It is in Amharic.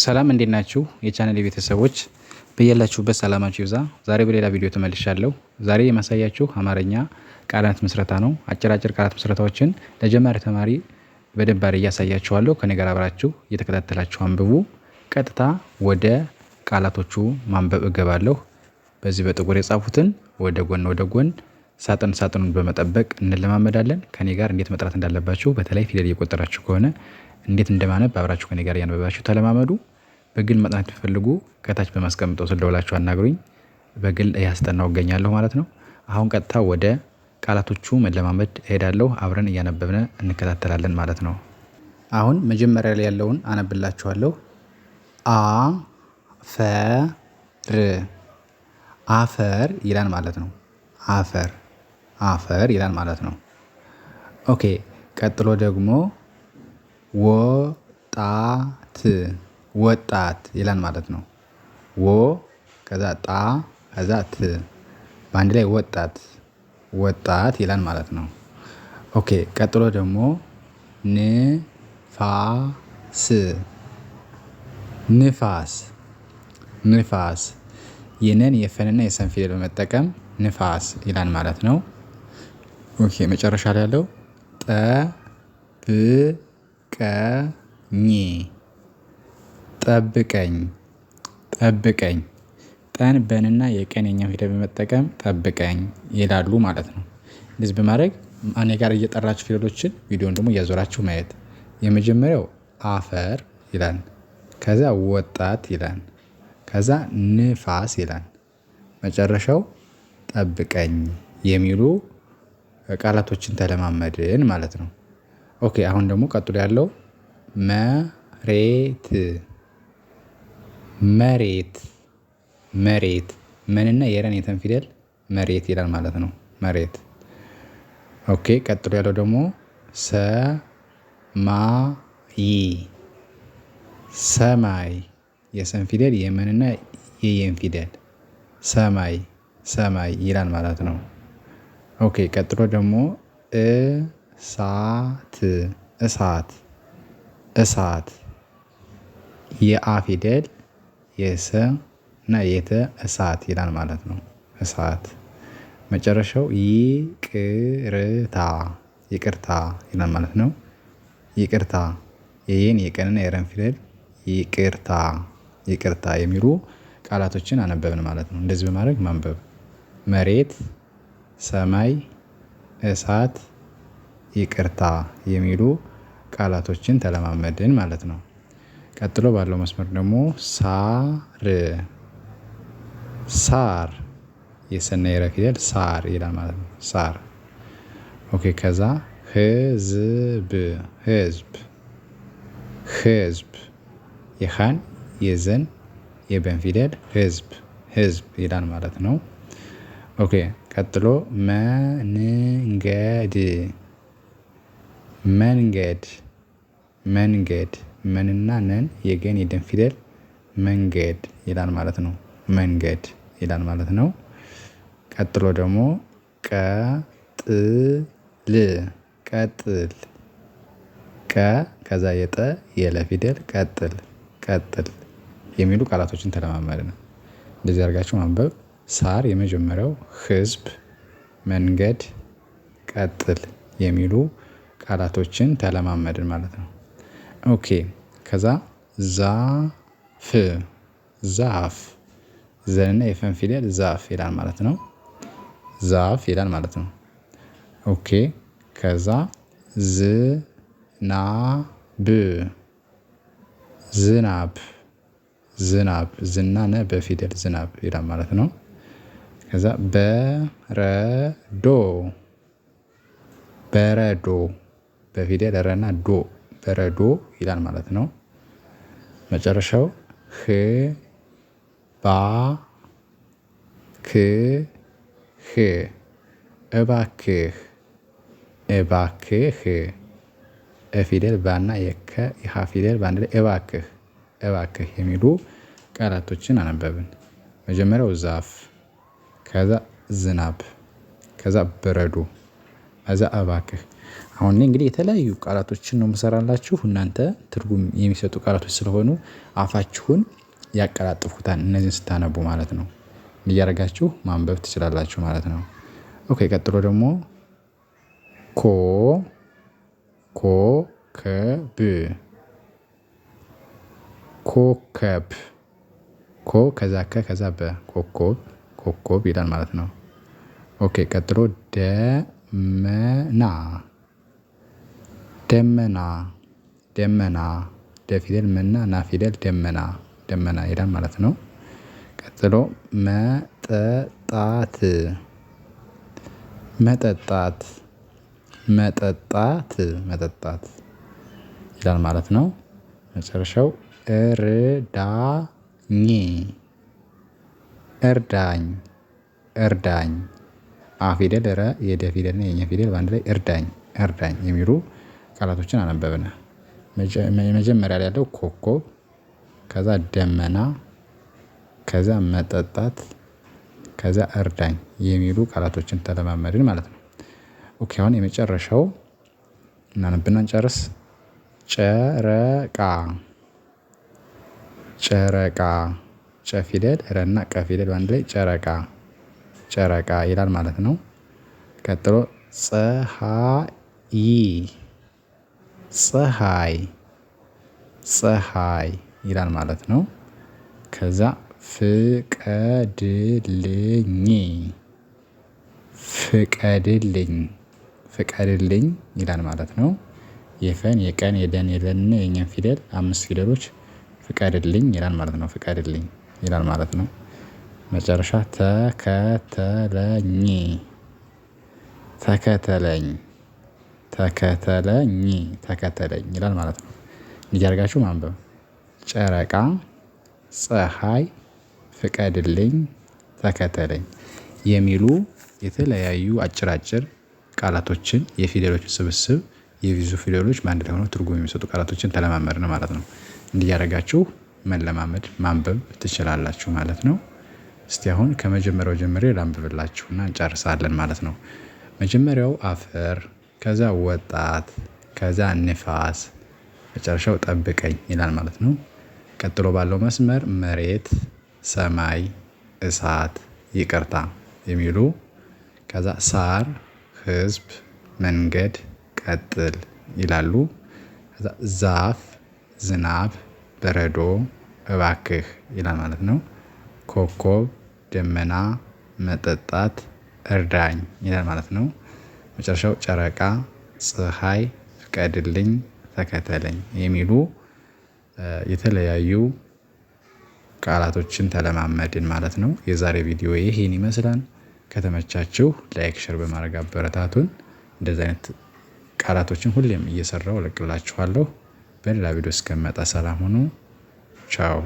ሰላም እንዴት ናችሁ? የቻናሌ ቤተሰቦች በያላችሁበት ሰላማችሁ ይብዛ። ዛሬ በሌላ ቪዲዮ ተመልሻለሁ። ዛሬ የማሳያችሁ አማርኛ ቃላት ምስረታ ነው። አጭር ቃላት ምስረታዎችን ለጀማሪ ተማሪ በደንብ አድርጌ እያሳያችኋለሁ። ከኔ ጋር አብራችሁ እየተከታተላችሁ አንብቡ። ቀጥታ ወደ ቃላቶቹ ማንበብ እገባለሁ። በዚህ በጥቁር የጻፉትን ወደ ጎን ሳጥኑን በመጠበቅ እንለማመዳለን። ከኔ ጋር እንዴት መጥራት እንዳለባችሁ በተለይ ፊደል እየቆጠራችሁ ከሆነ እንዴት እንደማነብ አብራችሁ ከኔ ጋር ያነበባችሁ ተለማመዱ። በግል ማጥናት ብትፈልጉ ከታች በማስቀምጠው ስልክ ደውላችሁ አናግሩኝ። በግል እያስጠናው እገኛለሁ ማለት ነው። አሁን ቀጥታ ወደ ቃላቶቹ መለማመድ እሄዳለሁ። አብረን እያነበብን እንከታተላለን ማለት ነው። አሁን መጀመሪያ ላይ ያለውን አነብላችኋለሁ። አፈር ይላል ማለት ነው። አፈር ይላል ማለት ነው። ኦኬ ቀጥሎ ደግሞ ወጣት ይላል ማለት ነው። ከዛ ጣ ከዛ ት በአንድ ላይ ወጣት ይላል ማለት ነው። ኦኬ ቀጥሎ ደግሞ ንፋስ የነን የፈንና የሰን ፊደል በመጠቀም ንፋስ ይላል ማለት ነው። ኦኬ መጨረሻ ላይ ያለው ጠብቀኝ ጠን በንና የቀን የኛን ፊደል በመጠቀም ጠብቀኝ ይላሉ ማለት ነው። እንደዚህ በማድረግ እኔ ጋር እየጠራችሁ ፊደሎችን ቪዲዮን ደግሞ እያዞራችሁ ማየት። የመጀመሪያው አፈር ይላል፣ ከዛ ወጣት ይላል፣ ከዛ ንፋስ ይላል፣ መጨረሻው ጠብቀኝ የሚሉ ቃላቶችን ተለማመድን ማለት ነው። ኦኬ አሁን ደግሞ ቀጥሎ ያለው መሬት መንና የረን የተን ፊደል መሬት ይላል ማለት ነው። መሬት። ኦኬ ቀጥሎ ያለው ደግሞ ሰማይ የሰን ፊደል የመንና የየን ፊደል ሰማይ ይላል ማለት ነው። ኦኬ ቀጥሎ ደግሞ እሳት የአ ፊደል የሰ እና የተ እሳት ይላል ማለት ነው። እሳት መጨረሻው ይቅርታ ይላል ማለት ነው። ይቅርታ የየን የቀንና የረን ፊደል ይቅርታ የሚሉ ቃላቶችን አነበብን ማለት ነው። እንደዚህ በማድረግ ማንበብ መሬት፣ ሰማይ፣ እሳት፣ ይቅርታ የሚሉ ቃላቶችን ተለማመድን ማለት ነው። ቀጥሎ ባለው መስመር ደግሞ ሳር የሰና የረ ፊደል ሳር ይላል ማለት ነው። ሳር። ኦኬ ከዛ ህዝብ የሃን የዘን የበን ፊደል ህዝብ ይላል ማለት ነው። ኦኬ ቀጥሎ መንገድ መንና ነን የገን የደን ፊደል መንገድ ይላል ማለት ነው። መንገድ ይላል ማለት ነው። ቀጥሎ ደግሞ ቀጥል ከዛ የጠ የለ ፊደል ቀጥል የሚሉ ቃላቶችን ተለማመድን። እንደዚህ አድርጋችሁ ማንበብ። ሳር የመጀመሪያው፣ ህዝብ፣ መንገድ፣ ቀጥል የሚሉ ቃላቶችን ተለማመድን ማለት ነው። ኦኬ ከዛ ዛፍ ዘንና የፈን ፊደል ዛፍ ይላል ማለት ነው። ዛፍ ይላል ማለት ነው። ኦኬ ከዛ ዝናብ ዝና ነ በፊደል ዝናብ ይላል ማለት ነው። ከዛ በረዶ በፊደል ረና ዶ በረዶ ይላል ማለት ነው። መጨረሻው እባክህ ፊደል ባና የከ የሃ ፊደል በአንድ ላይ እባክህ የሚሉ ቃላቶችን አነበብን። መጀመሪያው ዛፍ፣ ከዛ ዝናብ፣ ከዛ በረዶ፣ ከዛ እባክህ። አሁን እንግዲህ የተለያዩ ቃላቶችን ነው የምሰራላችሁ። እናንተ ትርጉም የሚሰጡ ቃላቶች ስለሆኑ አፋችሁን ያቀላጥፉታል እነዚህን ስታነቡ ማለት ነው። እያደረጋችሁ ማንበብ ትችላላችሁ ማለት ነው። ኦኬ ቀጥሎ ደግሞ ኮከብ ኮከብ ከዛ ከዛ ኮከብ ይላል ማለት ነው። ኦኬ ቀጥሎ ደመና ደ ፊደል መና ና ፊደል ደመና ይላል ማለት ነው። ቀጥሎ መጠጣት ይላል ማለት ነው። መጨረሻው እርዳኝ አ ፊደል ረ የደ ፊደል እና የኘ ፊደል በአንድ ላይ እርዳኝ የሚሉ ቃላቶችን አነበብን። መጀመሪያ ላይ ያለው ኮከብ ከዛ ደመና ከዛ መጠጣት ከዛ እርዳኝ የሚሉ ቃላቶችን ተለማመድን ማለት ነው። ኦኬ አሁን የመጨረሻው እናነብና እንጨርስ። ጨረቃ ጨ ፊደል ረ እና ቀ ፊደል በአንድ ላይ ጨረቃ ይላል ማለት ነው። ቀጥሎ ፀሀይ ይላል ማለት ነው። ከዛ ፍቀድልኝ ይላል ማለት ነው። የፈን የቀን የደን የለን የኘን ፊደል 5 ፊደሎች ፍቀድልኝ ይላል ማለት ነው። ፍቀድልኝ ይላል ማለት ነው። መጨረሻ ተከተለኝ ይላል ማለት ነው። እያደረጋችሁ ማንበብ። ጨረቃ ፀሀይ ፍቀድልኝ ተከተለኝ የሚሉ የተለያዩ አጭር ቃላቶችን የፊደሎችን ስብስብ የብዙ ፊደሎች በአንድ ላይ ሆነው ትርጉም የሚሰጡ ቃላቶችን ተለማመድን ማለት ነው። እንዲህ እያደረጋችሁ መለማመድ ማንበብ ትችላላችሁ ማለት ነው። እስቲ አሁን ከመጀመሪያው ጀምሬ ላንብብላችሁና እንጨርሳለን ማለት ነው። መጀመሪያው አፈር ከዛ ወጣት ከዛ ንፋስ መጨረሻው ጠብቀኝ ይላል ማለት ነው። ቀጥሎ ባለው መስመር መሬት ሰማይ እሳት ይቅርታ የሚሉ ከዛ ሳር ህዝብ መንገድ ቀጥል ይላሉ። ከዛ ዛፍ ዝናብ በረዶ እባክህ ይላል ማለት ነው። ኮከብ ደመና መጠጣት እርዳኝ ይላል ማለት ነው። መጨረሻው ጨረቃ ፀሀይ ፍቀድልኝ ተከተለኝ የሚሉ የተለያዩ ቃላቶችን ተለማመድን ማለት ነው። የዛሬ ቪዲዮ ይሄን ይመስላል። ከተመቻችሁ ላይክ ሼር በማድረግ አበረታቱን። እንደዚህ አይነት ቃላቶችን ሁሌም እየሰራሁ እለቅላችኋለሁ። በሌላ ቪዲዮ እስከምመጣ ሰላም ሁኑ። ቻው